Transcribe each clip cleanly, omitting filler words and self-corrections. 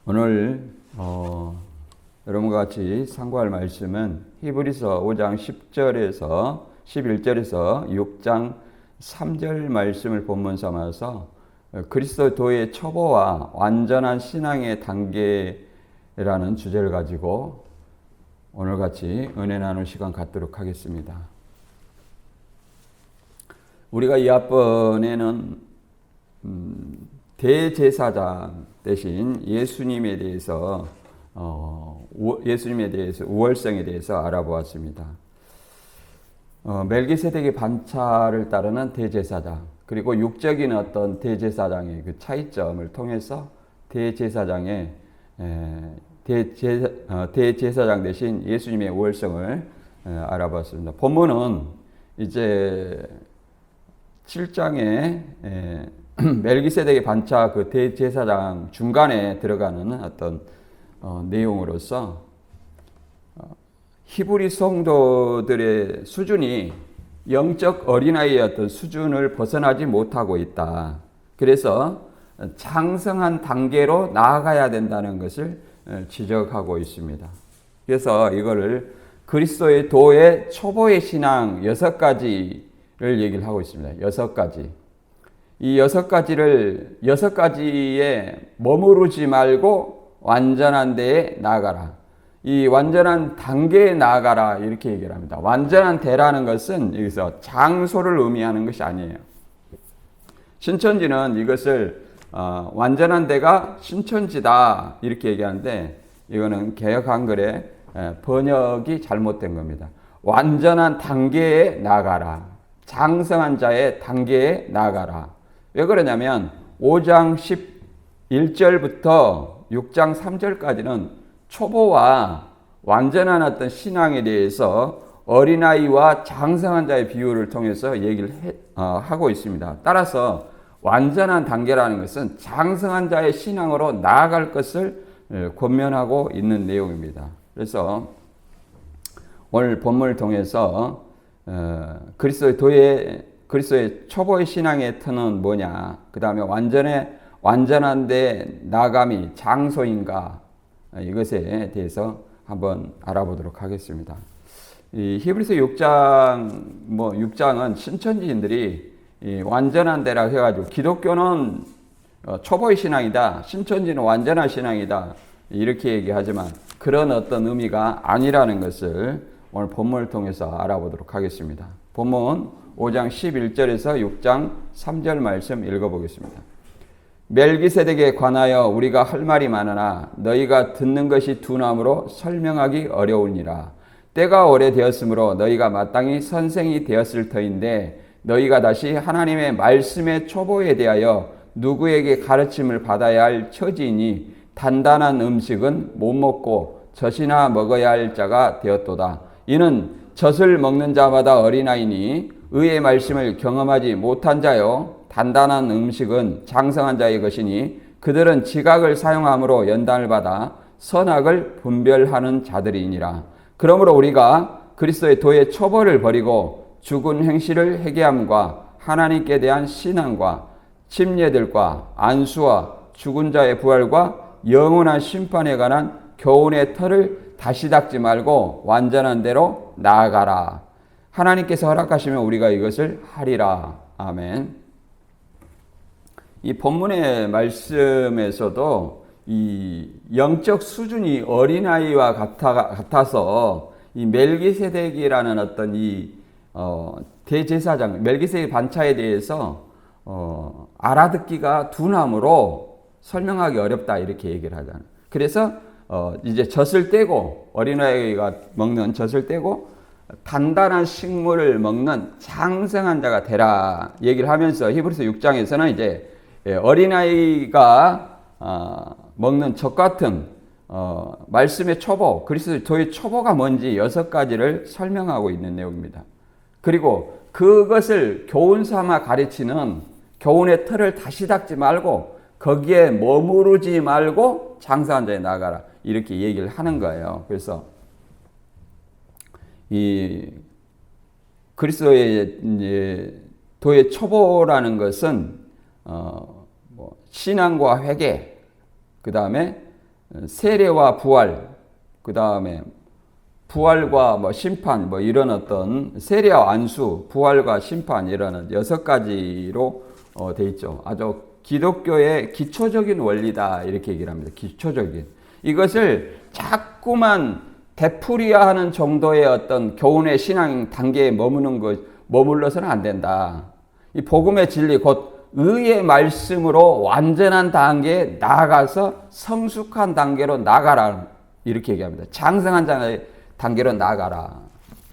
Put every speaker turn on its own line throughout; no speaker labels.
오늘 여러분과 같이 상고할 말씀은 히브리서 5장 10절에서 11절에서 6장 3절 말씀을 본문 삼아서 그리스도의 초보와 완전한 신앙의 단계라는 주제를 가지고 오늘 같이 은혜 나눌 시간 갖도록 하겠습니다. 우리가 이 앞번에는 대제사장 대신 예수님에 대해서 우월성에 대해서 알아보았습니다. 멜기세덱의 반차를 따르는 대제사장, 그리고 육적인 어떤 대제사장의 그 차이점을 통해서 대제사장 대신 예수님의 우월성을 알아봤습니다. 본문은 이제 7장에 멜기세덱의 반차 그 대제사장 중간에 들어가는 어떤 내용으로서 히브리 성도들의 수준이 영적 어린아이의 어떤 수준을 벗어나지 못하고 있다. 그래서 장성한 단계로 나아가야 된다는 것을 지적하고 있습니다. 그래서 이거를 그리스도의 도의 초보의 신앙 6가지를 얘기를 하고 있습니다. 6가지. 이 6가지에 머무르지 말고 완전한 데에 나아가라. 이 완전한 단계에 나아가라. 이렇게 얘기를 합니다. 완전한 데라는 것은 여기서 장소를 의미하는 것이 아니에요. 신천지는 이것을 완전한 데가 신천지다. 이렇게 얘기하는데 이거는 개역 한글의 번역이 잘못된 겁니다. 완전한 단계에 나아가라. 장성한 자의 단계에 나아가라. 왜 그러냐면 5장 11절부터 6장 3절까지는 초보와 완전한 어떤 신앙에 대해서 어린아이와 장성한 자의 비유를 통해서 얘기를 하고 있습니다. 따라서 완전한 단계라는 것은 장성한 자의 신앙으로 나아갈 것을 권면하고 있는 내용입니다. 그래서 오늘 본문을 통해서 그리스도의 초보의 신앙의 터는 뭐냐? 그 다음에 완전한 데 나감이 장소인가? 이것에 대해서 한번 알아보도록 하겠습니다. 이 히브리서 6장은 신천지인들이 완전한 데라 해가지고 기독교는 초보의 신앙이다. 신천지는 완전한 신앙이다. 이렇게 얘기하지만 그런 어떤 의미가 아니라는 것을 오늘 본문을 통해서 알아보도록 하겠습니다. 본문 5장 11절에서 6장 3절 말씀 읽어보겠습니다. 멜기세덱에 관하여 우리가 할 말이 많으나 너희가 듣는 것이 둔함으로 설명하기 어려우니라. 때가 오래되었으므로 너희가 마땅히 선생이 되었을 터인데 너희가 다시 하나님의 말씀의 초보에 대하여 누구에게 가르침을 받아야 할 처지이니 단단한 음식은 못 먹고 젖이나 먹어야 할 자가 되었도다. 이는 젖을 먹는 자마다 어린아이니 의의 말씀을 경험하지 못한 자요 단단한 음식은 장성한 자의 것이니 그들은 지각을 사용함으로 연단을 받아 선악을 분별하는 자들이니라. 그러므로 우리가 그리스도의 도의 초보를 버리고 죽은 행실을 회개함과 하나님께 대한 신앙과 침례들과 안수와 죽은 자의 부활과 영원한 심판에 관한 교훈의 터를 다시 닦지 말고 완전한 대로 나아가라. 하나님께서 허락하시면 우리가 이것을 하리라. 아멘. 이 본문의 말씀에서도 이 영적 수준이 어린아이와 같아서 이 멜기세덱이라는 어떤 대제사장, 멜기세덱 반차에 대해서 알아듣기가 둔함으로 설명하기 어렵다 이렇게 얘기를 하잖아요. 그래서 이제 젖을 떼고 어린아이가 먹는 젖을 떼고 단단한 식물을 먹는 장성한 자가 되라 얘기를 하면서 히브리서 6장에서는 이제 어린아이가 먹는 젖 같은 말씀의 초보, 그리스도의 초보가 뭔지 6가지를 설명하고 있는 내용입니다. 그리고 그것을 교훈 삼아 가르치는 교훈의 틀을 다시 닦지 말고 거기에 머무르지 말고 장성한 자에 나가라 이렇게 얘기를 하는 거예요. 그래서 이 그리스도의 도의 초보라는 것은 신앙과 회개, 그 다음에 세례와 부활, 그 다음에 부활과 뭐 심판, 뭐 이런 어떤 세례와 안수, 부활과 심판 이런 6가지로 돼 있죠. 아주 기독교의 기초적인 원리다 이렇게 얘기를 합니다. 기초적인. 이것을 자꾸만 되풀이야 하는 정도의 어떤 교훈의 신앙 단계에 머물러서는 안 된다. 이 복음의 진리 곧 의의 말씀으로 완전한 단계에 나아가서 성숙한 단계로 나가라 이렇게 얘기합니다. 장성한 단계로 나가라.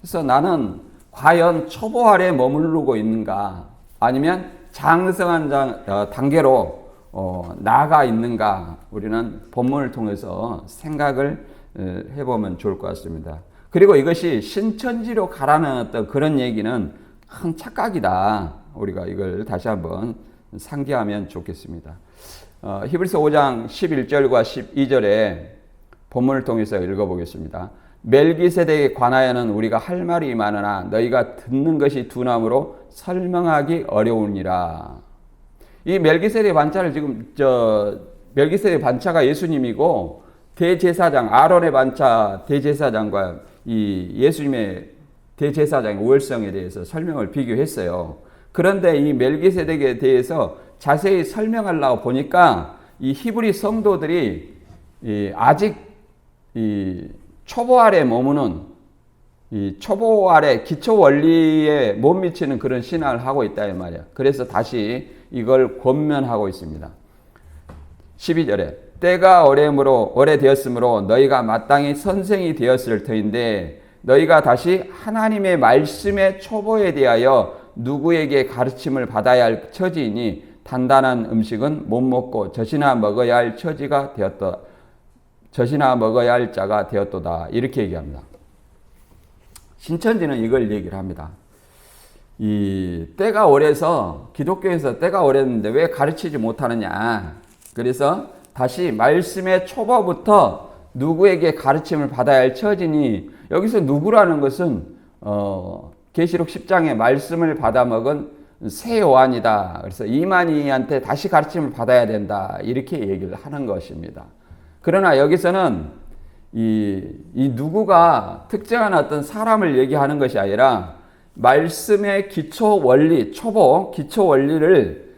그래서 나는 과연 초보 아래에 머무르고 있는가 아니면 장성한 단계로 나아가 있는가 우리는 본문을 통해서 생각을 해보면 좋을 것 같습니다. 그리고 이것이 신천지로 가라는 어떤 그런 얘기는 큰 착각이다. 우리가 이걸 다시 한번 상기하면 좋겠습니다. 히브리서 5장 11절과 12절에 본문을 통해서 읽어보겠습니다. 멜기세덱에 관하여는 우리가 할 말이 많으나 너희가 듣는 것이 둔함으로 설명하기 어려우니라. 이 멜기세덱 반차를 지금 멜기세덱 반차가 예수님이고 대제사장 아론의 반차 대제사장과 이 예수님의 대제사장의 우월성에 대해서 설명을 비교했어요. 그런데 이 멜기세덱에 대해서 자세히 설명하려고 보니까 이 히브리 성도들이 아직 이 초보 아래 머무는 이 초보 아래 기초 원리에 못 미치는 그런 신앙을 하고 있다 이 말이야. 그래서 다시 이걸 권면하고 있습니다. 12절에 때가 오래되었으므로 너희가 마땅히 선생이 되었을 터인데 너희가 다시 하나님의 말씀의 초보에 대하여 누구에게 가르침을 받아야 할 처지이니 단단한 음식은 못 먹고 젖이나 먹어야 할 처지가 되었다. 젖이나 먹어야 할 자가 되었도다. 이렇게 얘기합니다. 신천지는 이걸 얘기를 합니다. 이 때가 오래서 기독교에서 때가 오랬는데 왜 가르치지 못하느냐. 그래서 다시 말씀의 초보부터 누구에게 가르침을 받아야 할 처지니 여기서 누구라는 것은 계시록 10장의 말씀을 받아먹은 새 요한이다. 그래서 이만희한테 다시 가르침을 받아야 된다. 이렇게 얘기를 하는 것입니다. 그러나 여기서는 이 누구가 특정한 어떤 사람을 얘기하는 것이 아니라 말씀의 기초 원리, 기초 원리를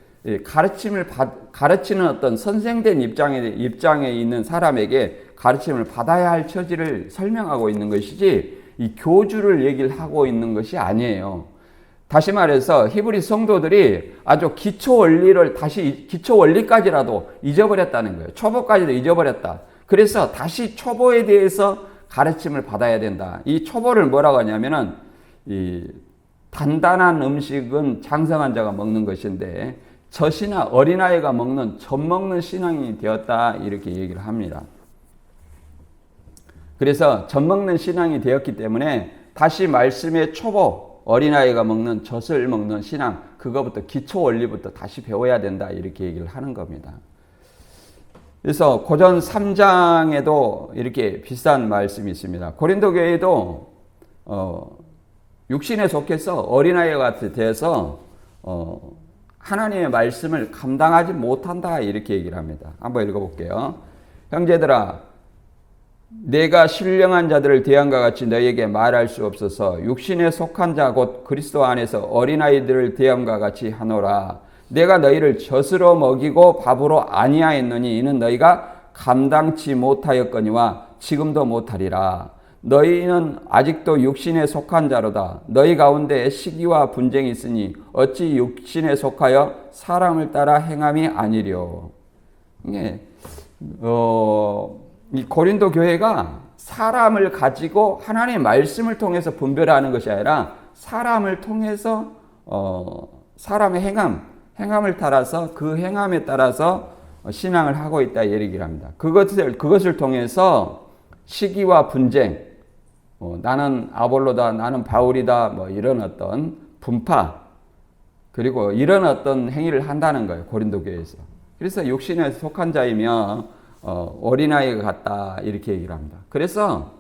가르치는 어떤 선생된 입장에 있는 사람에게 가르침을 받아야 할 처지를 설명하고 있는 것이지 이 교주를 얘기를 하고 있는 것이 아니에요. 다시 말해서 히브리 성도들이 아주 기초 원리까지라도 잊어버렸다는 거예요. 초보까지도 잊어버렸다. 그래서 다시 초보에 대해서 가르침을 받아야 된다. 이 초보를 뭐라고 하냐면은 이 단단한 음식은 장성한 자가 먹는 것인데 젖이나 어린아이가 젖 먹는 신앙이 되었다. 이렇게 얘기를 합니다. 그래서 젖 먹는 신앙이 되었기 때문에 다시 말씀의 초보, 어린아이가 젖을 먹는 신앙, 그거부터 기초 원리부터 다시 배워야 된다. 이렇게 얘기를 하는 겁니다. 그래서 고전 3장에도 이렇게 비슷한 말씀이 있습니다. 고린도 교회도 육신에 속해서 어린아이와 같이 돼서 하나님의 말씀을 감당하지 못한다. 이렇게 얘기를 합니다. 한번 읽어볼게요. 형제들아 내가 신령한 자들을 대함과 같이 너희에게 말할 수 없어서 육신에 속한 자 곧 그리스도 안에서 어린아이들을 대함과 같이 하노라. 내가 너희를 젖으로 먹이고 밥으로 아니하였느니 이는 너희가 감당치 못하였거니와 지금도 못하리라. 너희는 아직도 육신에 속한 자로다. 너희 가운데 시기와 분쟁이 있으니 어찌 육신에 속하여 사람을 따라 행함이 아니려. 이 고린도 교회가 사람을 가지고 하나님의 말씀을 통해서 분별하는 것이 아니라 사람을 통해서 사람의 행함을 따라서 그 행함에 따라서 신앙을 하고 있다 이 얘기를 합니다. 그것을 통해서 시기와 분쟁, 나는 아볼로다, 나는 바울이다, 뭐 이런 어떤 분파, 그리고 이런 어떤 행위를 한다는 거예요. 고린도 교회에서. 그래서 육신에 속한 자이며 어린아이가 같다 이렇게 얘기를 합니다. 그래서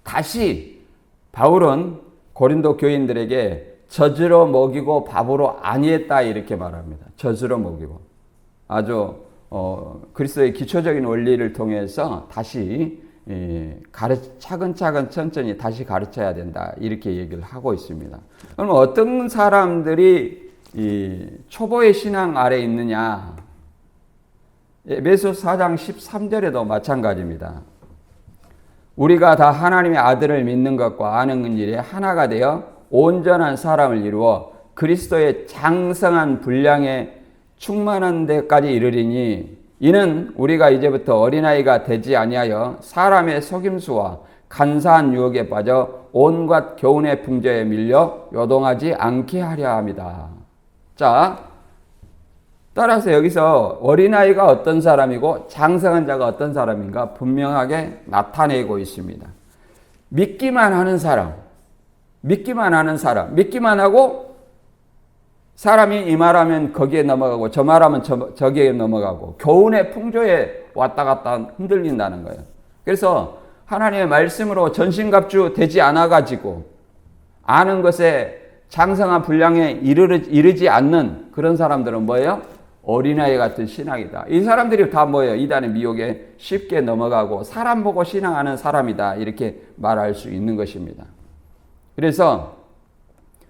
다시 바울은 고린도 교인들에게 젖으로 먹이고 밥으로 아니했다 이렇게 말합니다. 젖으로 먹이고 아주 그리스도의 기초적인 원리를 통해서 다시 차근차근 천천히 다시 가르쳐야 된다. 이렇게 얘기를 하고 있습니다. 그럼 어떤 사람들이 이 초보의 신앙 아래 있느냐? 에베소 4장 13절에도 마찬가지입니다. 우리가 다 하나님의 아들을 믿는 것과 아는 일에 하나가 되어 온전한 사람을 이루어 그리스도의 장성한 분량에 충만한 데까지 이르리니 이는 우리가 이제부터 어린아이가 되지 아니하여 사람의 속임수와 간사한 유혹에 빠져 온갖 교훈의 풍조에 밀려 요동하지 않게 하려 합니다. 자, 따라서 여기서 어린아이가 어떤 사람이고 장성한 자가 어떤 사람인가 분명하게 나타내고 있습니다. 믿기만 하는 사람, 믿기만 하고 사람이 이 말하면 거기에 넘어가고 저 말하면 저기에 넘어가고 교훈의 풍조에 왔다 갔다 흔들린다는 거예요. 그래서 하나님의 말씀으로 전신갑주 되지 않아가지고 아는 것에 장성한 분량에 이르지 않는 그런 사람들은 뭐예요? 어린아이 같은 신앙이다. 이 사람들이 다 뭐예요? 이단의 미혹에 쉽게 넘어가고 사람 보고 신앙하는 사람이다. 이렇게 말할 수 있는 것입니다. 그래서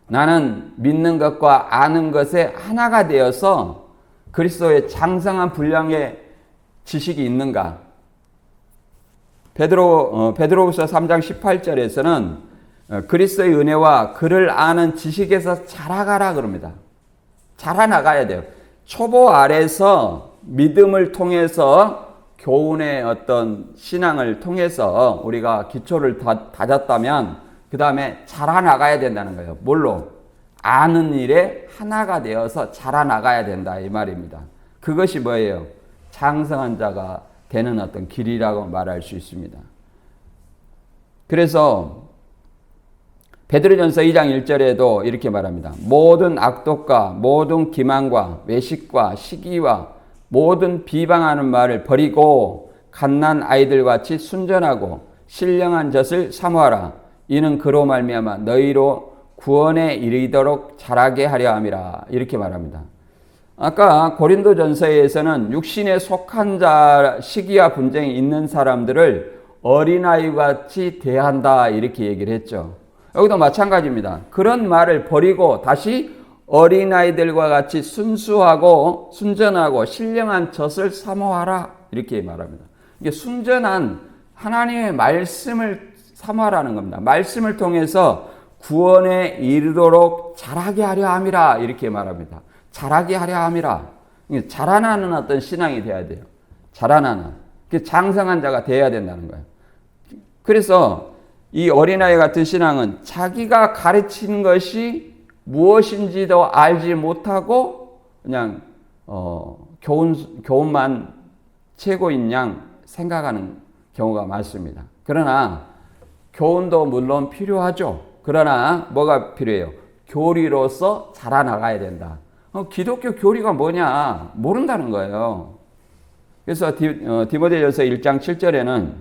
나는 믿는 것과 아는 것에 하나가 되어서 그리스도의 장성한 분량의 지식이 있는가? 베드로후서 3장 18절에서는 그리스도의 은혜와 그를 아는 지식에서 자라가라 그럽니다. 자라나가야 돼요. 초보 아래서 믿음을 통해서 교훈의 어떤 신앙을 통해서 우리가 기초를 다졌다면 그 다음에 자라나가야 된다는 거예요. 뭘로? 아는 일에 하나가 되어서 자라나가야 된다 이 말입니다. 그것이 뭐예요? 장성한 자가 되는 어떤 길이라고 말할 수 있습니다. 그래서 베드로전서 2장 1절에도 이렇게 말합니다. 모든 악독과 모든 기만과 외식과 시기와 모든 비방하는 말을 버리고 갓난 아이들 같이 순전하고 신령한 젖을 사모하라. 이는 그로 말미암아 너희로 구원에 이르도록 자라게 하려 함이라. 이렇게 말합니다. 아까 고린도전서에서는 육신에 속한 자, 시기와 분쟁이 있는 사람들을 어린아이같이 대한다 이렇게 얘기를 했죠. 여기도 마찬가지입니다. 그런 말을 버리고 다시 어린아이들과 같이 순수하고 순전하고 신령한 젖을 사모하라 이렇게 말합니다. 이게 순전한 하나님의 말씀을 사모하라는 겁니다. 말씀을 통해서 구원에 이르도록 자라게 하려 함이라 이렇게 말합니다. 자라게 하려 함이라. 자라나는 어떤 신앙이 돼야 돼요. 자라나는. 장성한 자가 돼야 된다는 거예요. 그래서 이 어린아이 같은 신앙은 자기가 가르치는 것이 무엇인지도 알지 못하고 그냥 교훈만 최고인 양 생각하는 경우가 많습니다. 그러나 교훈도 물론 필요하죠. 그러나 뭐가 필요해요? 교리로서 자라나가야 된다. 기독교 교리가 뭐냐? 모른다는 거예요. 그래서 디모데전서 1장 7절에는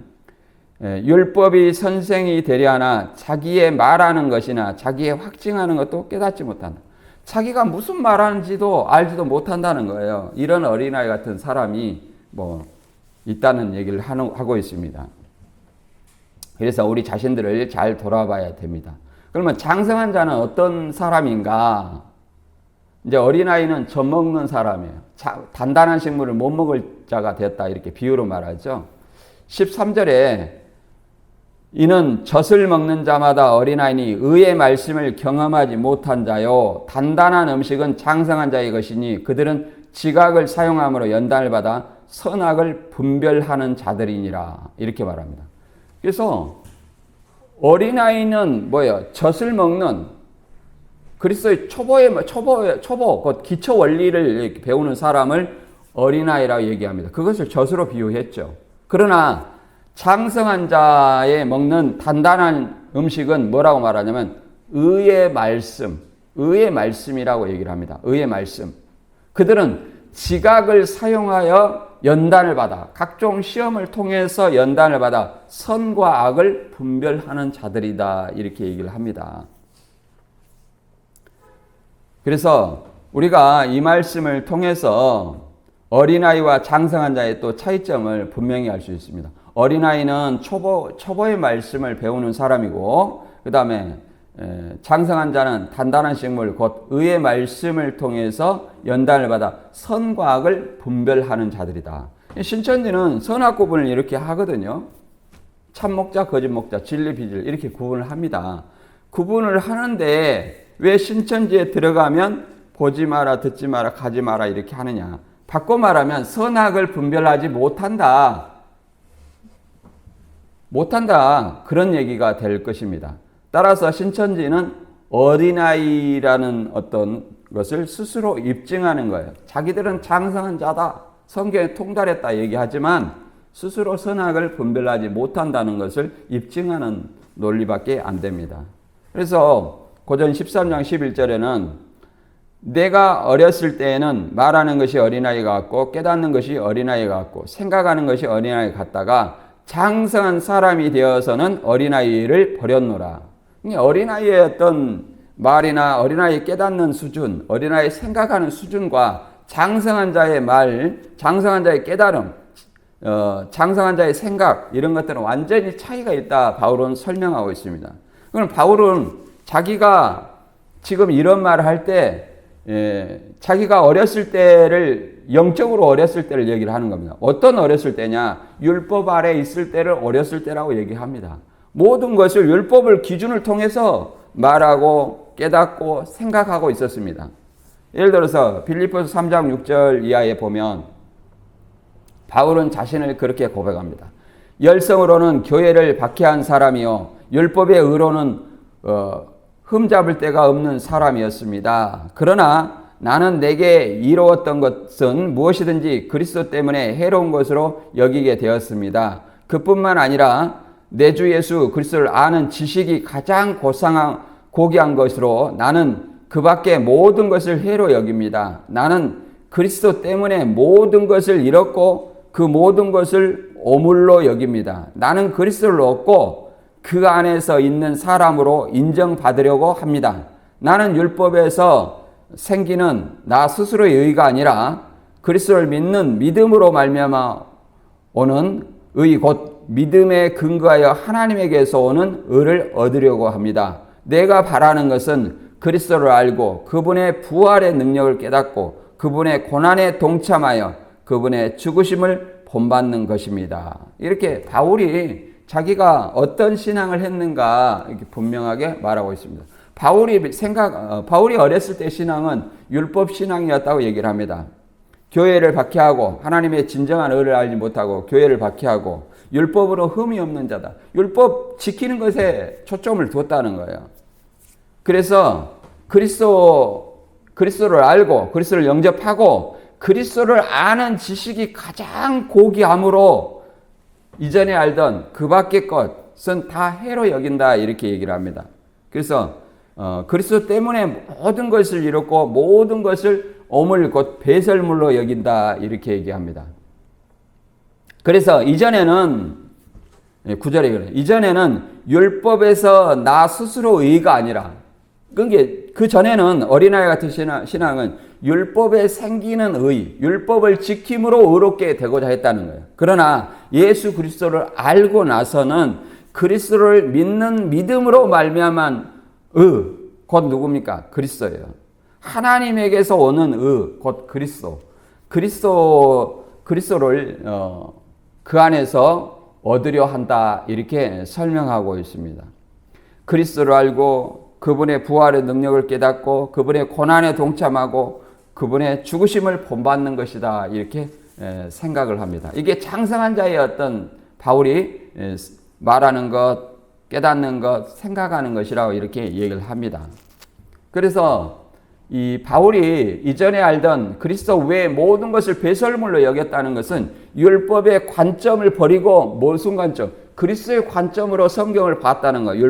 율법이 선생이 되려 하나 자기의 말하는 것이나 자기의 확증하는 것도 깨닫지 못한다. 자기가 무슨 말하는지도 알지도 못한다는 거예요. 이런 어린아이 같은 사람이 있다는 얘기를 하고 있습니다. 그래서 우리 자신들을 잘 돌아봐야 됩니다. 그러면 장성한 자는 어떤 사람인가? 이제 어린아이는 젖 먹는 사람이에요. 단단한 식물을 못 먹을 자가 됐다 이렇게 비유로 말하죠. 13절에 이는 젖을 먹는 자마다 어린아이니 의의 말씀을 경험하지 못한 자요 단단한 음식은 장성한 자의 것이니 그들은 지각을 사용함으로 연단을 받아 선악을 분별하는 자들이니라 이렇게 말합니다. 그래서 어린아이는 뭐예요? 젖을 먹는 그리스도의 초보 곧 기초 원리를 배우는 사람을 어린아이라고 얘기합니다. 그것을 젖으로 비유했죠. 그러나 장성한 자의 먹는 단단한 음식은 뭐라고 말하냐면 의의 말씀이라고 얘기를 합니다. 의의 말씀. 그들은 지각을 사용하여 연단을 받아 각종 시험을 통해서 연단을 받아 선과 악을 분별하는 자들이다 이렇게 얘기를 합니다. 그래서 우리가 이 말씀을 통해서 어린아이와 장성한 자의 또 차이점을 분명히 알 수 있습니다. 어린아이는 초보의 말씀을 배우는 사람이고, 그 다음에 장성한 자는 단단한 식물, 곧 의의 말씀을 통해서 연단을 받아 선과 악을 분별하는 자들이다. 신천지는 선악 구분을 이렇게 하거든요. 참목자, 거짓목자, 진리, 비질 이렇게 구분을 합니다. 구분을 하는데 왜 신천지에 들어가면 보지 마라, 듣지 마라, 가지 마라 이렇게 하느냐. 바꿔 말하면 선악을 분별하지 못한다. 그런 얘기가 될 것입니다. 따라서 신천지는 어린아이라는 어떤 것을 스스로 입증하는 거예요. 자기들은 장성한 자다, 성경에 통달했다 얘기하지만 스스로 선악을 분별하지 못한다는 것을 입증하는 논리밖에 안 됩니다. 그래서 고전 13장 11절에는 내가 어렸을 때에는 말하는 것이 어린아이 같고 깨닫는 것이 어린아이 같고 생각하는 것이 어린아이 같다가 장성한 사람이 되어서는 어린아이를 버렸노라. 어린아이의 어떤 말이나 어린아이 깨닫는 수준, 어린아이 생각하는 수준과 장성한 자의 말, 장성한 자의 깨달음, 장성한 자의 생각 이런 것들은 완전히 차이가 있다 바울은 설명하고 있습니다. 그럼 바울은 자기가 지금 이런 말을 할 때 자기가 어렸을 때를 영적으로 어렸을 때를 얘기를 하는 겁니다. 어떤 어렸을 때냐? 율법 아래 있을 때를 어렸을 때라고 얘기합니다. 모든 것을 율법을 기준을 통해서 말하고 깨닫고 생각하고 있었습니다. 예를 들어서 빌립보서 3장 6절 이하에 보면 바울은 자신을 그렇게 고백합니다. 열성으로는 교회를 박해한 사람이요 율법의 의로는 흠잡을 데가 없는 사람이었습니다. 그러나 나는 내게 이루었던 것은 무엇이든지 그리스도 때문에 해로운 것으로 여기게 되었습니다. 그뿐만 아니라 내 주 예수 그리스도를 아는 지식이 가장 고귀한 것으로 나는 그 밖에 모든 것을 해로 여깁니다. 나는 그리스도 때문에 모든 것을 잃었고 그 모든 것을 오물로 여깁니다. 나는 그리스도를 얻고 그 안에서 있는 사람으로 인정받으려고 합니다. 나는 율법에서 생기는 나 스스로의 의가 아니라 그리스도를 믿는 믿음으로 말미암아 오는 의 곧 믿음에 근거하여 하나님에게서 오는 의를 얻으려고 합니다. 내가 바라는 것은 그리스도를 알고 그분의 부활의 능력을 깨닫고 그분의 고난에 동참하여 그분의 죽으심을 본받는 것입니다. 이렇게 바울이 자기가 어떤 신앙을 했는가 이렇게 분명하게 말하고 있습니다. 바울이 어렸을 때 신앙은 율법 신앙이었다고 얘기를 합니다. 교회를 박해하고 하나님의 진정한 의를 알지 못하고 교회를 박해하고 율법으로 흠이 없는 자다. 율법 지키는 것에 초점을 두었다는 거예요. 그래서 그리스도를 알고 그리스도를 영접하고 그리스도를 아는 지식이 가장 고귀함으로 이전에 알던 그 밖의 것은 다 해로 여긴다 이렇게 얘기를 합니다. 그래서 그리스도 때문에 모든 것을 잃었고 모든 것을 오물 곧 배설물로 여긴다 이렇게 얘기합니다. 그래서 이전에는 9절에 그래요. 이전에는 율법에서 나 스스로 의가 아니라 그 전에는 어린아이 같은 신앙은 율법에 생기는 의, 율법을 지킴으로 의롭게 되고자 했다는 거예요. 그러나 예수 그리스도를 알고 나서는 그리스도를 믿는 믿음으로 말미암은 의, 곧 누굽니까? 그리스도예요. 하나님에게서 오는 의, 곧 그리스도를 그 안에서 얻으려 한다 이렇게 설명하고 있습니다. 그리스도를 알고 그분의 부활의 능력을 깨닫고 그분의 고난에 동참하고 그분의 죽으심을 본받는 것이다 이렇게 생각을 합니다. 이게 장성한 자의 어떤 바울이 말하는 것, 깨닫는 것, 생각하는 것이라고 이렇게 얘기를 합니다. 그래서 이 바울이 이전에 알던 그리스도 외의 모든 것을 배설물로 여겼다는 것은 율법의 관점을 버리고 무슨 관점? 그리스도의 관점으로 성경을 봤다는 거예요.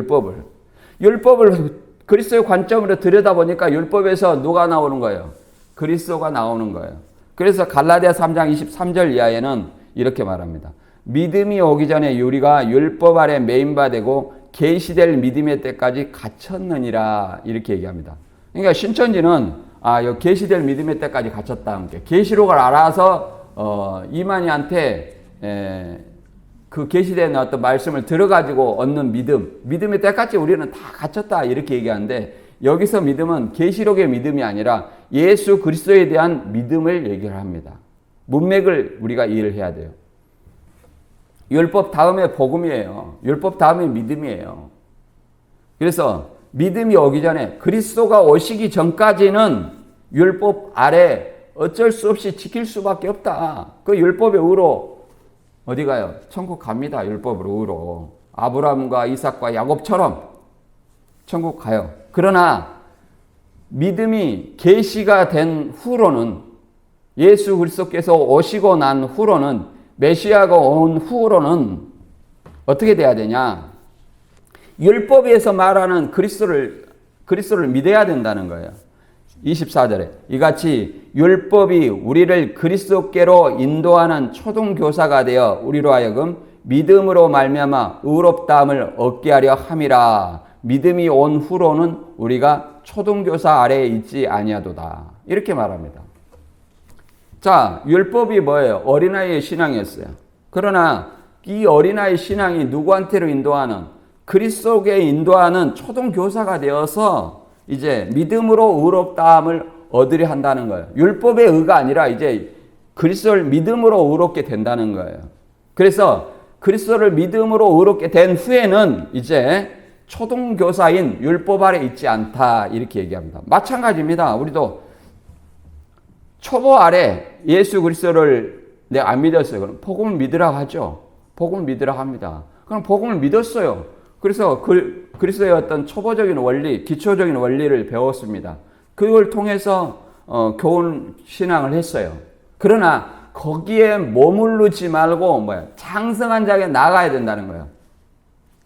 율법을 그리스도의 관점으로 들여다보니까 율법에서 누가 나오는 거예요? 그리스도가 나오는 거예요. 그래서 갈라디아 3장 23절 이하에는 이렇게 말합니다. 믿음이 오기 전에 우리가 율법 아래 매인바 되고 계시될 믿음의 때까지 갇혔느니라 이렇게 얘기합니다. 그러니까 신천지는 계시될 믿음의 때까지 갇혔다. 계시록을 알아서 이만희한테 그 계시된 어떤 말씀을 들어가지고 얻는 믿음의 때까지 우리는 다 갖췄다 이렇게 얘기하는데, 여기서 믿음은 계시록의 믿음이 아니라 예수 그리스도에 대한 믿음을 얘기를 합니다. 문맥을 우리가 이해를 해야 돼요. 율법 다음에 복음이에요. 율법 다음에 믿음이에요. 그래서 믿음이 오기 전에, 그리스도가 오시기 전까지는 율법 아래 어쩔 수 없이 지킬 수밖에 없다. 그 율법의 의로 어디 가요? 천국 갑니다. 율법으로 의로. 아브라함과 이삭과 야곱처럼 천국 가요. 그러나 믿음이 계시가 된 후로는, 예수 그리스도께서 오시고 난 후로는, 메시아가 온 후로는 어떻게 돼야 되냐? 율법에서 말하는 그리스도를 믿어야 된다는 거예요. 24절에 이같이 율법이 우리를 그리스도께로 인도하는 초등교사가 되어 우리로 하여금 믿음으로 말미암아 의롭다함을 얻게 하려 함이라. 믿음이 온 후로는 우리가 초등교사 아래에 있지 아니하도다. 이렇게 말합니다. 자, 율법이 뭐예요? 어린아이의 신앙이었어요. 그러나 이 어린아이 신앙이 누구한테로 인도하는, 그리스도께 인도하는 초등교사가 되어서 이제 믿음으로 의롭다함을 얻으려 한다는 거예요. 율법의 의가 아니라 이제 그리스도를 믿음으로 의롭게 된다는 거예요. 그래서 그리스도를 믿음으로 의롭게 된 후에는 이제 초등교사인 율법 아래 있지 않다 이렇게 얘기합니다. 마찬가지입니다. 우리도 초보 아래 예수 그리스도를 내가 안 믿었어요. 그럼 복음을 믿으라고 하죠. 복음을 믿으라고 합니다. 그럼 복음을 믿었어요. 그래서 그리스도의 어떤 초보적인 원리, 기초적인 원리를 배웠습니다. 그걸 통해서 교훈 신앙을 했어요. 그러나 거기에 머무르지 말고 장성한 자에게 나아가야 된다는 거예요.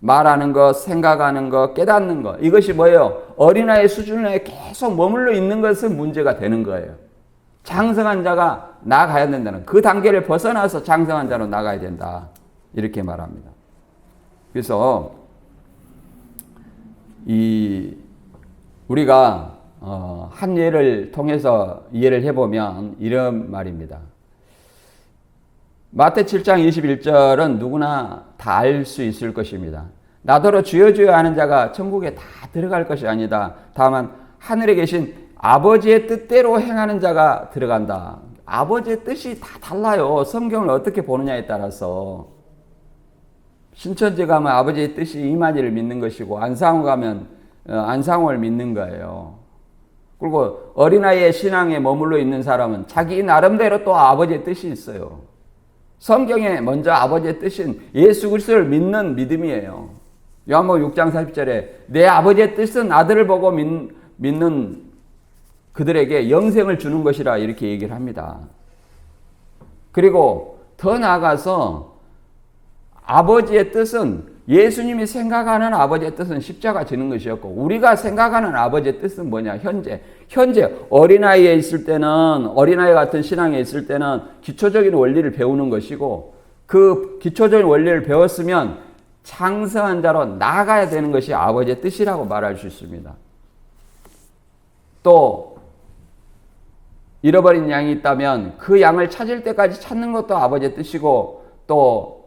말하는 것, 생각하는 것, 깨닫는 것, 이것이 뭐예요? 어린아이 수준에 계속 머물러 있는 것은 문제가 되는 거예요. 장성한 자가 나아가야 된다는, 그 단계를 벗어나서 장성한 자로 나가야 된다 이렇게 말합니다. 그래서 우리가 한 예를 통해서 이해를 해보면 이런 말입니다. 마태 7장 21절은 누구나 다 알 수 있을 것입니다. 나더러 주여 주여 하는 자가 천국에 다 들어갈 것이 아니다. 다만 하늘에 계신 아버지의 뜻대로 행하는 자가 들어간다. 아버지의 뜻이 다 달라요. 성경을 어떻게 보느냐에 따라서. 신천지 가면 아버지의 뜻이 이만희를 믿는 것이고, 안상호 가면 안상호를 믿는 거예요. 그리고 어린아이의 신앙에 머물러 있는 사람은 자기 나름대로 또 아버지의 뜻이 있어요. 성경에 먼저 아버지의 뜻인 예수 그리스도를 믿는 믿음이에요. 요한복음 6장 40절에 내 아버지의 뜻은 아들을 보고 믿는 그들에게 영생을 주는 것이라 이렇게 얘기를 합니다. 그리고 더 나아가서 아버지의 뜻은, 예수님이 생각하는 아버지의 뜻은 십자가 지는 것이었고, 우리가 생각하는 아버지의 뜻은 뭐냐? 현재 어린아이에 있을 때는, 어린아이 같은 신앙에 있을 때는 기초적인 원리를 배우는 것이고, 그 기초적인 원리를 배웠으면 장성한 자로 나아가야 되는 것이 아버지의 뜻이라고 말할 수 있습니다. 또 잃어버린 양이 있다면 그 양을 찾을 때까지 찾는 것도 아버지의 뜻이고, 또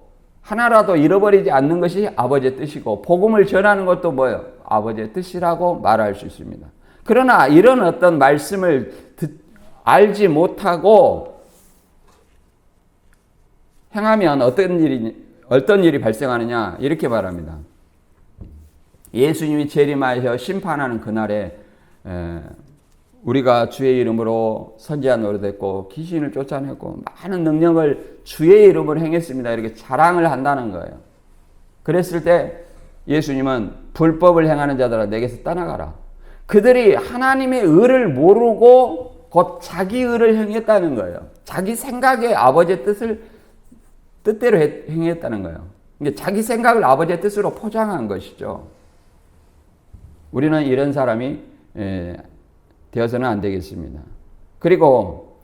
하나라도 잃어버리지 않는 것이 아버지의 뜻이고, 복음을 전하는 것도 뭐예요? 아버지의 뜻이라고 말할 수 있습니다. 그러나 이런 어떤 말씀을 알지 못하고 행하면 어떤 일이 발생하느냐 이렇게 말합니다. 예수님이 재림하여 심판하는 그날에 우리가 주의 이름으로 선지자 노릇했고 귀신을 쫓아냈고 많은 능력을 주의 이름으로 행했습니다. 이렇게 자랑을 한다는 거예요. 그랬을 때 예수님은 불법을 행하는 자들아 내게서 떠나가라. 그들이 하나님의 의를 모르고 곧 자기 의를 행했다는 거예요. 자기 생각에 아버지의 뜻대로 행했다는 거예요. 그러니까 자기 생각을 아버지의 뜻으로 포장한 것이죠. 우리는 이런 사람이 되어서는 안 되겠습니다. 그리고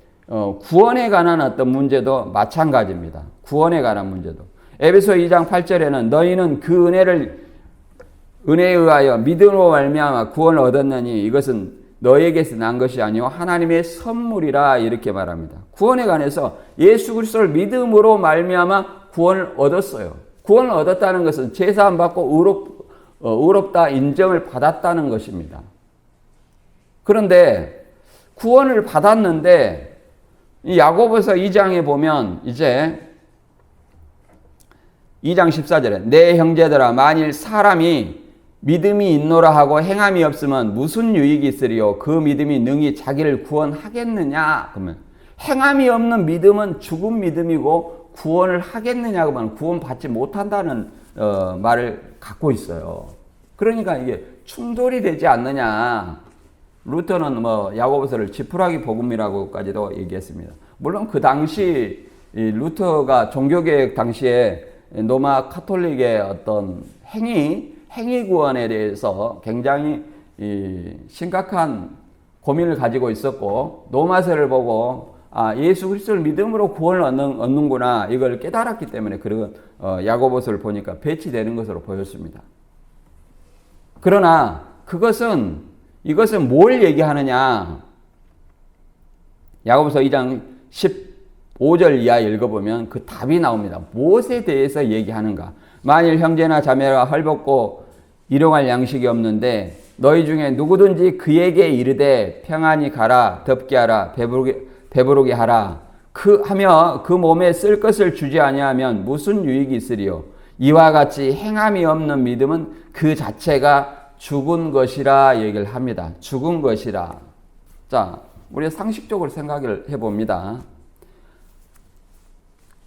구원에 관한 어떤 문제도 마찬가지입니다. 구원에 관한 문제도. 에베소 2장 8절에는 너희는 그 은혜에 의하여 믿음으로 말미암아 구원을 얻었느니 이것은 너에게서 난 것이 아니요 하나님의 선물이라 이렇게 말합니다. 구원에 관해서 예수 그리스도를 믿음으로 말미암아 구원을 얻었어요. 구원을 얻었다는 것은 제사함 받고 의롭다 인정을 받았다는 것입니다. 그런데 구원을 받았는데 이 야고보서 2장에 보면 이제 2장 14절에 내 형제들아 만일 사람이 믿음이 있노라 하고 행함이 없으면 무슨 유익이 있으리요 그 믿음이 능히 자기를 구원하겠느냐. 그러면 행함이 없는 믿음은 죽은 믿음이고 구원을 하겠느냐 그러면 구원받지 못한다는 말을 갖고 있어요. 그러니까 이게 충돌이 되지 않느냐. 루터는 야고보서를 지푸라기 복음이라고까지도 얘기했습니다. 물론 그 당시 이 루터가 종교개혁 당시에 로마 카톨릭의 어떤 행위 구원에 대해서 굉장히 심각한 고민을 가지고 있었고 로마서를 보고 예수 그리스도를 믿음으로 구원을 얻는구나 이걸 깨달았기 때문에 그런 야고보서를 보니까 배치되는 것으로 보였습니다. 그러나 이것은 뭘 얘기하느냐? 야고보서 2장 15절 이하 읽어보면 그 답이 나옵니다. 무엇에 대해서 얘기하는가? 만일 형제나 자매가 헐벗고 일용할 양식이 없는데 너희 중에 누구든지 그에게 이르되 평안히 가라, 덥게 하라, 배부르게 하라. 하며 그 몸에 쓸 것을 주지 아니하면 무슨 유익이 있으리요? 이와 같이 행함이 없는 믿음은 그 자체가 죽은 것이라 얘기를 합니다. 죽은 것이라. 자, 우리 상식적으로 생각을 해봅니다.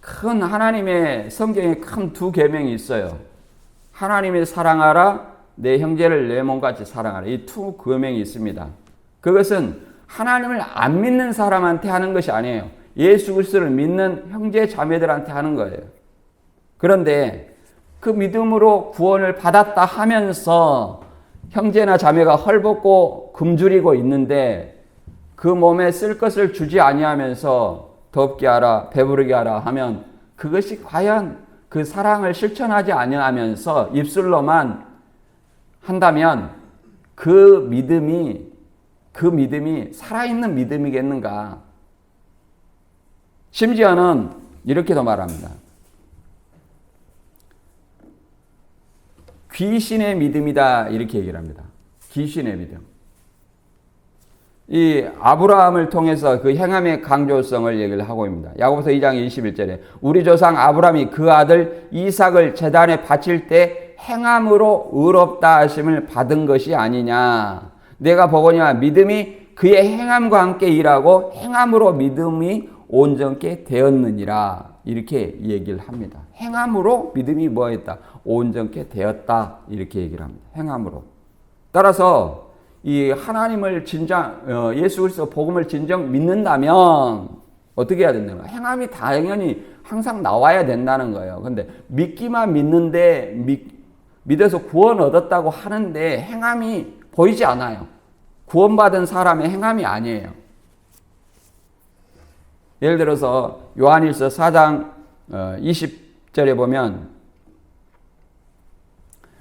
큰 하나님의 성경에 큰 두 계명이 있어요. 하나님을 사랑하라, 내 형제를 내 몸같이 사랑하라. 이 두 계명이 있습니다. 그것은 하나님을 안 믿는 사람한테 하는 것이 아니에요. 예수 그리스도를 믿는 형제 자매들한테 하는 거예요. 그런데 그 믿음으로 구원을 받았다 하면서 형제나 자매가 헐벗고 굶주리고 있는데 그 몸에 쓸 것을 주지 아니하면서 덥게 하라, 배부르게 하라 하면 그것이 과연 그 사랑을 실천하지 아니하면서 입술로만 한다면 그 믿음이 살아있는 믿음이겠는가? 심지어는 이렇게도 말합니다. 귀신의 믿음이다 이렇게 얘기를 합니다. 귀신의 믿음. 이 아브라함을 통해서 그 행함의 강조성을 얘기를 하고 있습니다. 야고보서 2장 21절에 우리 조상 아브라함이 그 아들 이삭을 제단에 바칠 때 행함으로 의롭다 하심을 받은 것이 아니냐. 내가 보거니와 믿음이 그의 행함과 함께 일하고 행함으로 믿음이 온전케 되었느니라. 이렇게 얘기를 합니다. 행함으로 믿음이 뭐했다? 온전케 되었다. 이렇게 얘기를 합니다. 행함으로. 따라서 이 하나님을 예수 그리스도 복음을 진정 믿는다면 어떻게 해야 된다는 거예요? 행함이 당연히 항상 나와야 된다는 거예요. 근데 믿기만 믿는데 믿어서 구원 얻었다고 하는데 행함이 보이지 않아요. 구원받은 사람의 행함이 아니에요. 예를 들어서 요한일서 4장 20절에 보면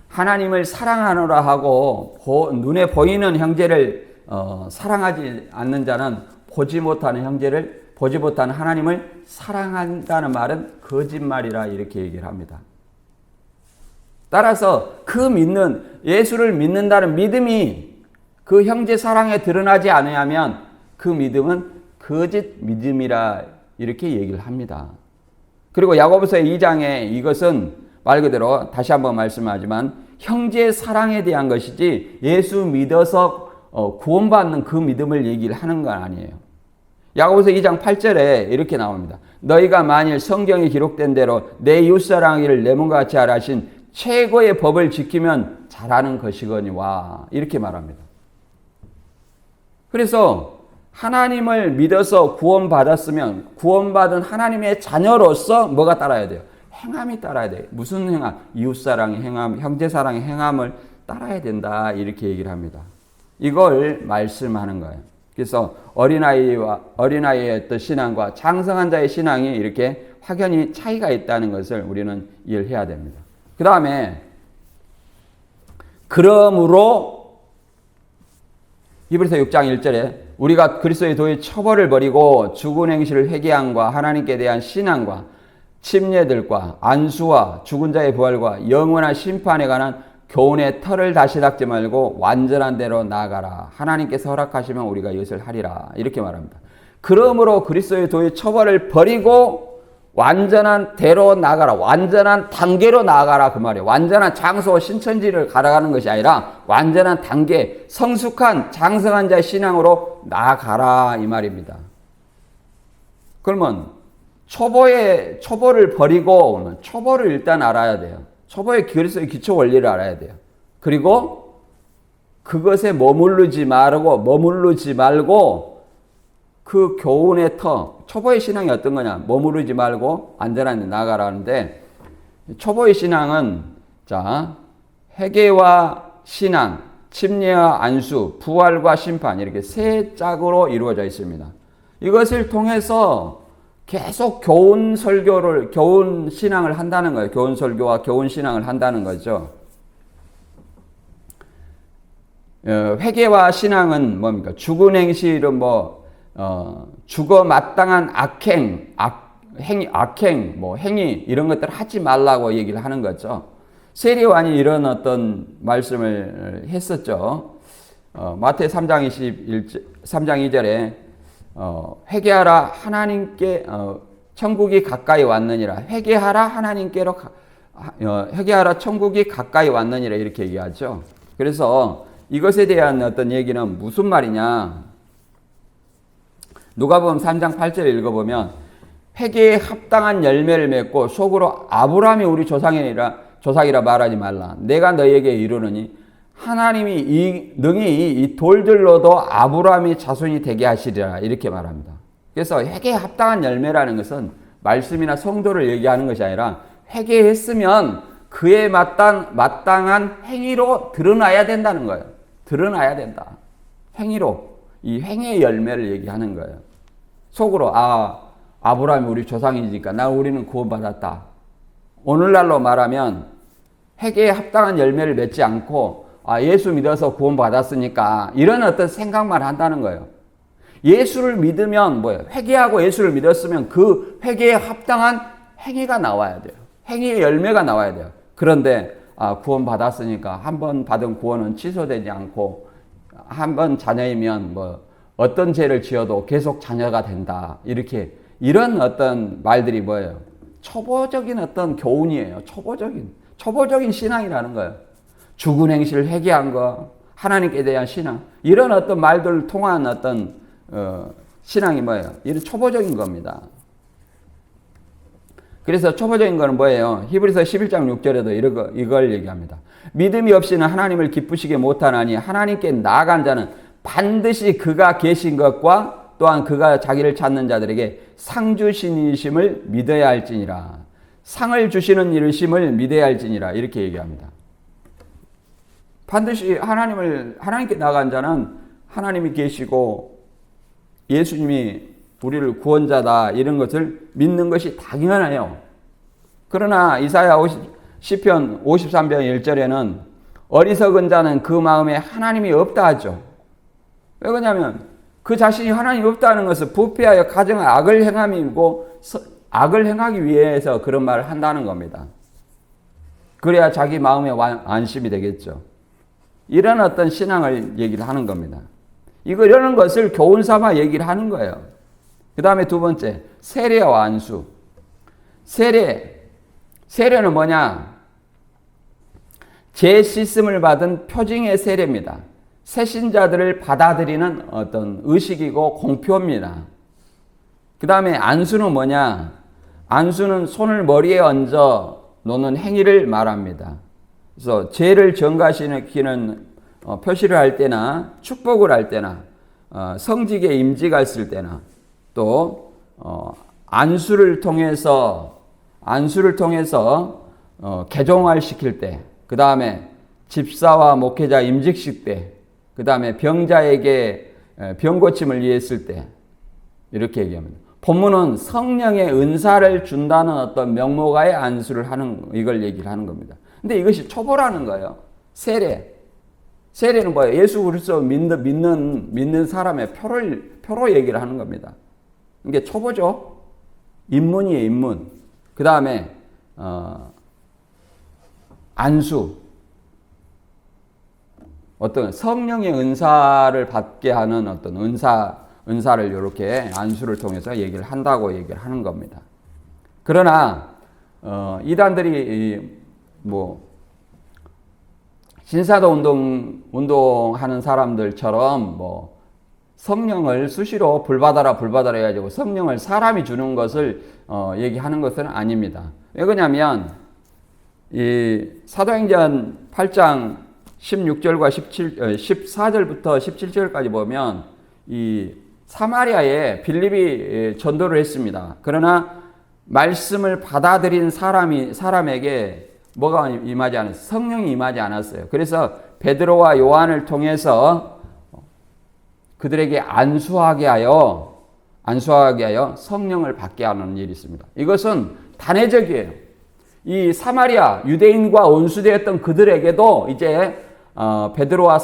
하나님을 사랑하노라 하고 눈에 보이는 형제를 사랑하지 않는 자는 보지 못하는 하나님을 사랑한다는 말은 거짓말이라 이렇게 얘기를 합니다. 따라서 예수를 믿는다는 믿음이 그 형제 사랑에 드러나지 않으면 그 믿음은 거짓 믿음이라 이렇게 얘기를 합니다. 그리고 야고보서 2장에 이것은 말 그대로 다시 한번 말씀하지만 형제 사랑에 대한 것이지 예수 믿어서 구원받는 그 믿음을 얘기를 하는 건 아니에요. 야고보서 2장 8절에 이렇게 나옵니다. 너희가 만일 성경에 기록된 대로 내 이웃사랑하기를 내 몸과 같이 하라 하신 최고의 법을 지키면 잘하는 것이거니와 이렇게 말합니다. 그래서 하나님을 믿어서 구원받았으면 구원받은 하나님의 자녀로서 뭐가 따라야 돼요? 행함이 따라야 돼요. 무슨 행함? 이웃사랑의 행함, 형제사랑의 행함을 따라야 된다 이렇게 얘기를 합니다. 이걸 말씀하는 거예요. 그래서 어린아이의 어떤 신앙과 장성한 자의 신앙이 이렇게 확연히 차이가 있다는 것을 우리는 이해를 해야 됩니다. 그 다음에 그러므로 히브리서 6장 1절에 우리가 그리스도의 도의 처벌을 버리고 죽은 행실을 회개함과 하나님께 대한 신앙과 침례들과 안수와 죽은 자의 부활과 영원한 심판에 관한 교훈의 털을 다시 닦지 말고 완전한 대로 나아가라. 하나님께서 허락하시면 우리가 이것을 하리라. 이렇게 말합니다. 그러므로 그리스도의 도의 처벌을 버리고 완전한 대로 나아가라. 완전한 단계로 나아가라. 그 말이에요. 완전한 장소 신천지를 가라가는 것이 아니라 완전한 단계, 성숙한 장성한 자의 신앙으로 나아가라. 이 말입니다. 그러면 초보를 버리고 초보를 일단 알아야 돼요. 초보의 그리스도의 기초 원리를 알아야 돼요. 그리고 그것에 머무르지 말고 그 교훈의 터, 초보의 신앙이 어떤 거냐? 머무르지 말고 완전한 데 나아가라는데, 초보의 신앙은 자, 회개와 신앙, 침례와 안수, 부활과 심판 이렇게 세 짝으로 이루어져 있습니다. 이것을 통해서 계속 교훈 설교를, 교훈 신앙을 한다는 거예요. 교훈 설교와 교훈 신앙을 한다는 거죠. 회개와 신앙은 뭡니까? 죽은 행실은 죽어 마땅한 행위, 이런 것들 하지 말라고 얘기를 하는 거죠. 세리요한이 이런 어떤 말씀을 했었죠. 마태 3장 2절에 회개하라 하나님께 천국이 가까이 왔느니라. 회개하라 천국이 가까이 왔느니라 이렇게 얘기하죠. 그래서 이것에 대한 어떤 얘기는 무슨 말이냐? 누가복음 3장 8절을 읽어보면 회개에 합당한 열매를 맺고 속으로 아브라함이 우리 조상이라 말하지 말라. 내가 너에게 이르노니 하나님이 능히 이 돌들로도 아브라함이 자손이 되게 하시리라 이렇게 말합니다. 그래서 회개에 합당한 열매라는 것은 말씀이나 성도를 얘기하는 것이 아니라 회개했으면 그에 마땅한 행위로 드러나야 된다는 거예요. 드러나야 된다. 행위로. 이 행위의 열매를 얘기하는 거예요. 속으로 아브라함이 우리 조상이니까 우리는 구원받았다. 오늘날로 말하면 회개에 합당한 열매를 맺지 않고 예수 믿어서 구원받았으니까 이런 어떤 생각만 한다는 거예요. 예수를 믿으면 뭐예요? 회개하고 예수를 믿었으면 그 회개에 합당한 행위가 나와야 돼요. 행위의 열매가 나와야 돼요. 그런데 구원받았으니까 한 번 받은 구원은 취소되지 않고 한 번 자녀이면 어떤 죄를 지어도 계속 자녀가 된다. 이런 어떤 말들이 뭐예요? 초보적인 어떤 교훈이에요. 초보적인 신앙이라는 거예요. 죽은 행실을 회개한 거, 하나님께 대한 신앙, 이런 어떤 말들을 통한 어떤 신앙이 뭐예요? 이런 초보적인 겁니다. 그래서 초보적인 거는 뭐예요? 히브리서 11장 6절에도 이걸 얘기합니다. 믿음이 없이는 하나님을 기쁘시게 못하나니 하나님께 나아간 자는 반드시 그가 계신 것과 또한 그가 자기를 찾는 자들에게 상 주시심을 믿어야 할지니라. 상을 주시는 이르심을 믿어야 할지니라. 이렇게 얘기합니다. 반드시 하나님께 나아간 자는 하나님이 계시고 예수님이 우리를 구원자다 이런 것을 믿는 것이 당연해요. 그러나 시편 53편 1절에는 어리석은 자는 그 마음에 하나님이 없다 하죠. 왜 그러냐면 그 자신이 하나님이 없다는 것은 부패하여 가정의 악을 행함이고 악을 행하기 위해서 그런 말을 한다는 겁니다. 그래야 자기 마음에 안심이 되겠죠. 이런 어떤 신앙을 얘기를 하는 겁니다. 이런 것을 교훈 삼아 얘기를 하는 거예요. 그 다음에 두 번째, 세례와 안수. 세례는 뭐냐? 죄 씻음을 받은 표징의 세례입니다. 새신자들을 받아들이는 어떤 의식이고 공표입니다. 그 다음에 안수는 뭐냐? 안수는 손을 머리에 얹어 놓는 행위를 말합니다. 그래서 죄를 전가시키는 표시를 할 때나 축복을 할 때나 성직에 임직가 있을 때나 또 안수를 통해서 개종을 시킬 때, 그 다음에 집사와 목회자 임직식 때, 그 다음에 병자에게 병고침을 위했을 때 이렇게 얘기합니다. 본문은 성령의 은사를 준다는 어떤 명목하에 안수를 하는 이걸 얘기를 하는 겁니다. 근데 이것이 초보라는 거예요. 세례. 세례는 뭐예요? 예수 그리스도 믿는 사람의 표로 얘기를 하는 겁니다. 이게 초보죠. 입문이에요, 입문. 그 다음에 안수. 어떤 성령의 은사를 받게 하는 어떤 은사를 이렇게 안수를 통해서 얘기를 한다고 얘기를 하는 겁니다. 그러나 이단들이 뭐 신사도 운동하는 사람들처럼 뭐 성령을 수시로 불받아라 해가지고 성령을 사람이 주는 것을 얘기하는 것은 아닙니다. 왜 그러냐면 이 사도행전 8장 16절과 14절부터 17절까지 보면 이 사마리아에 빌립이 전도를 했습니다. 그러나 말씀을 받아들인 사람에게 뭐가 임하지 않았어요? 성령이 임하지 않았어요. 그래서 베드로와 요한을 통해서 그들에게 안수하게 하여 성령을 받게 하는 일이 있습니다. 이것은 단회적이에요. 이 사마리아 유대인과 원수되었던 그들에게도 이제 베드로와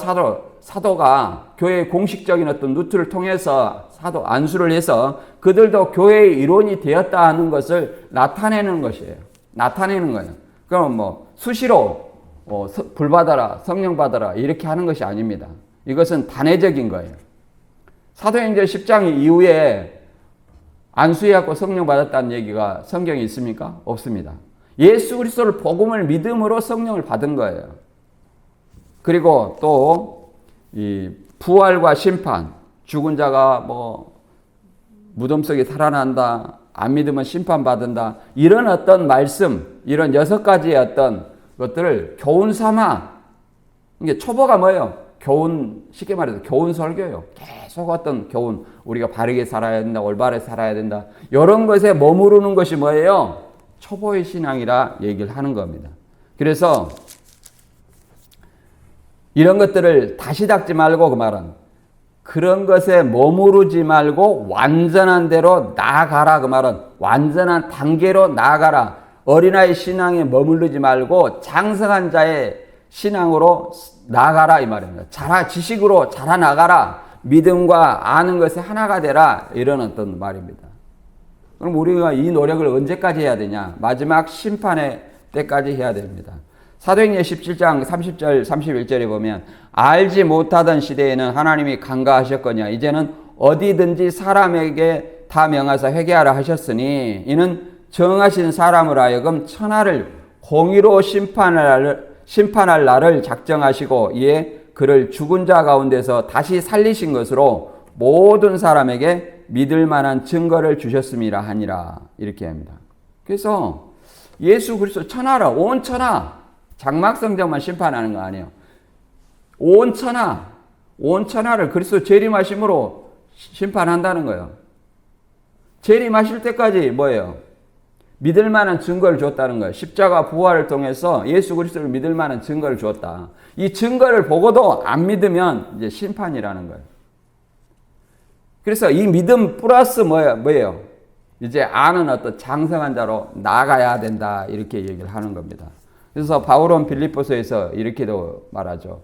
사도가 교회의 공식적인 어떤 루트를 통해서 안수를 해서 그들도 교회의 일원이 되었다 하는 것을 나타내는 것이에요. 나타내는 거예요. 그럼 뭐 수시로 불 받아라, 성령 받아라 이렇게 하는 것이 아닙니다. 이것은 단회적인 거예요. 사도행전 10장 이후에 안수해갖고 성령 받았다는 얘기가 성경에 있습니까? 없습니다. 예수 그리스도를 복음을 믿음으로 성령을 받은 거예요. 그리고 또 이 부활과 심판, 죽은 자가 뭐 무덤 속에 살아난다, 안 믿으면 심판받는다, 이런 어떤 말씀, 이런 6가지의 어떤 것들을 교훈 삼아, 이게 초보가 뭐예요? 교훈, 쉽게 말해서 교훈 설교예요. 계속 어떤 교훈, 우리가 바르게 살아야 된다, 올바르게 살아야 된다, 이런 것에 머무르는 것이 뭐예요? 초보의 신앙이라 얘기를 하는 겁니다. 그래서 이런 것들을 다시 닦지 말고, 그 말은 그런 것에 머무르지 말고 완전한 대로 나아가라. 그 말은 완전한 단계로 나아가라. 어린아이 신앙에 머무르지 말고 장성한 자의 신앙으로 나아가라 이 말입니다. 지식으로 자라나가라. 믿음과 아는 것에 하나가 되라. 이런 어떤 말입니다. 그럼 우리가 이 노력을 언제까지 해야 되냐? 마지막 심판의 때까지 해야 됩니다. 사도행전 17장 30절 31절에 보면 알지 못하던 시대에는 하나님이 간과하셨거냐 이제는 어디든지 사람에게 다 명하사 회개하라 하셨으니 이는 정하신 사람을 하여금 천하를 공의로 심판할 날을 작정하시고 이에 그를 죽은 자 가운데서 다시 살리신 것으로 모든 사람에게 믿을 만한 증거를 주셨음이라 하니라. 이렇게 합니다. 그래서 예수 그리스도 천하라, 온 천하, 장막성전만 심판하는 거 아니에요. 온 천하를 그리스도 재림하심으로 심판한다는 거예요. 재림하실 때까지 뭐예요? 믿을 만한 증거를 줬다는 거예요. 십자가 부활을 통해서 예수 그리스도를 믿을 만한 증거를 줬다. 이 증거를 보고도 안 믿으면 이제 심판이라는 거예요. 그래서 이 믿음 플러스 뭐예요? 이제 아는 어떤 장성한 자로 나아가야 된다. 이렇게 얘기를 하는 겁니다. 그래서 바울은 빌립보서에서 이렇게도 말하죠.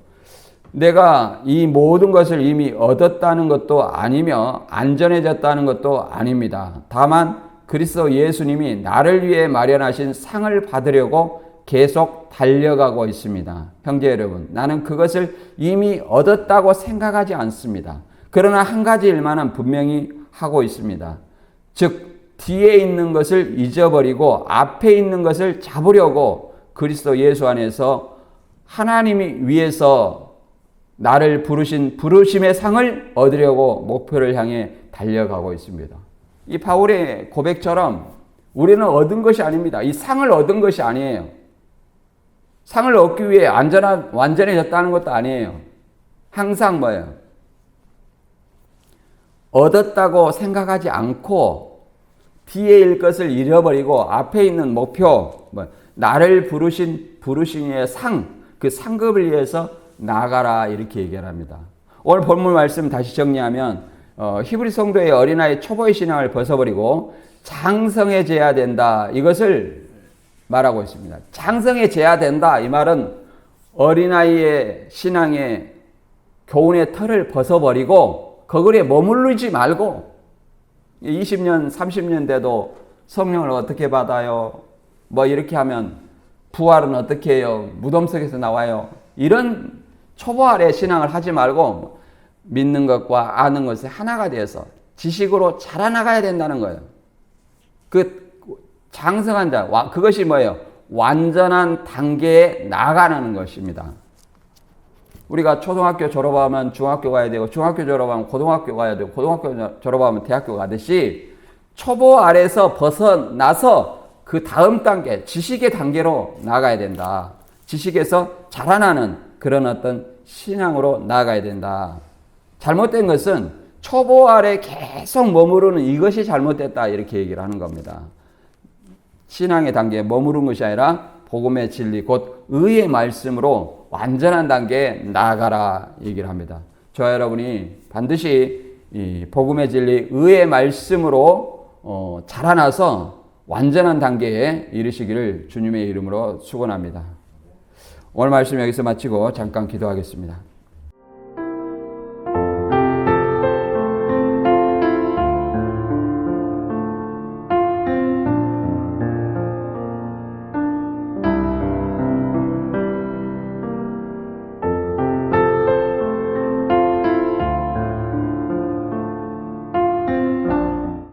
내가 이 모든 것을 이미 얻었다는 것도 아니며 안전해졌다는 것도 아닙니다. 다만 그리스도 예수님이 나를 위해 마련하신 상을 받으려고 계속 달려가고 있습니다. 형제 여러분, 나는 그것을 이미 얻었다고 생각하지 않습니다. 그러나 한 가지 일만은 분명히 하고 있습니다. 즉 뒤에 있는 것을 잊어버리고 앞에 있는 것을 잡으려고 그리스도 예수 안에서 하나님이 위해서 나를 부르신 부르심의 상을 얻으려고 목표를 향해 달려가고 있습니다. 이 바울의 고백처럼 우리는 얻은 것이 아닙니다. 이 상을 얻은 것이 아니에요. 상을 얻기 위해 완전해졌다는 것도 아니에요. 항상 뭐예요? 얻었다고 생각하지 않고 뒤에 일 것을 잃어버리고 앞에 있는 목표, 나를 부르신 상, 그 상급을 위해서 나아가라 이렇게 얘기를 합니다. 오늘 본문 말씀 다시 정리하면 히브리 성도의 어린아이 초보의 신앙을 벗어버리고 장성해져야 된다. 이것을 말하고 있습니다. 장성해져야 된다. 이 말은 어린아이의 신앙의 교훈의 틀을 벗어버리고 거기에 머무르지 말고 20년, 30년 돼도 성령을 어떻게 받아요? 뭐 이렇게 하면 부활은 어떻게 해요? 무덤 속에서 나와요? 이런 초보 아래 신앙을 하지 말고 믿는 것과 아는 것이 하나가 되어서 지식으로 자라나가야 된다는 거예요. 그 장성한 자, 그것이 뭐예요? 완전한 단계에 나아가는 것입니다. 우리가 초등학교 졸업하면 중학교 가야 되고 중학교 졸업하면 고등학교 가야 되고 고등학교 졸업하면 대학교 가듯이 초보 아래서 벗어나서 그 다음 단계, 지식의 단계로 나가야 된다. 지식에서 자라나는 그런 어떤 신앙으로 나아가야 된다. 잘못된 것은 초보 아래 계속 머무르는 이것이 잘못됐다 이렇게 얘기를 하는 겁니다. 신앙의 단계에 머무른 것이 아니라 복음의 진리 곧 의의 말씀으로 완전한 단계에 나아가라 얘기를 합니다. 저와 여러분이 반드시 이 복음의 진리 의의 말씀으로 자라나서 완전한 단계에 이르시기를 주님의 이름으로 축원합니다. 오늘 말씀 여기서 마치고 잠깐 기도하겠습니다.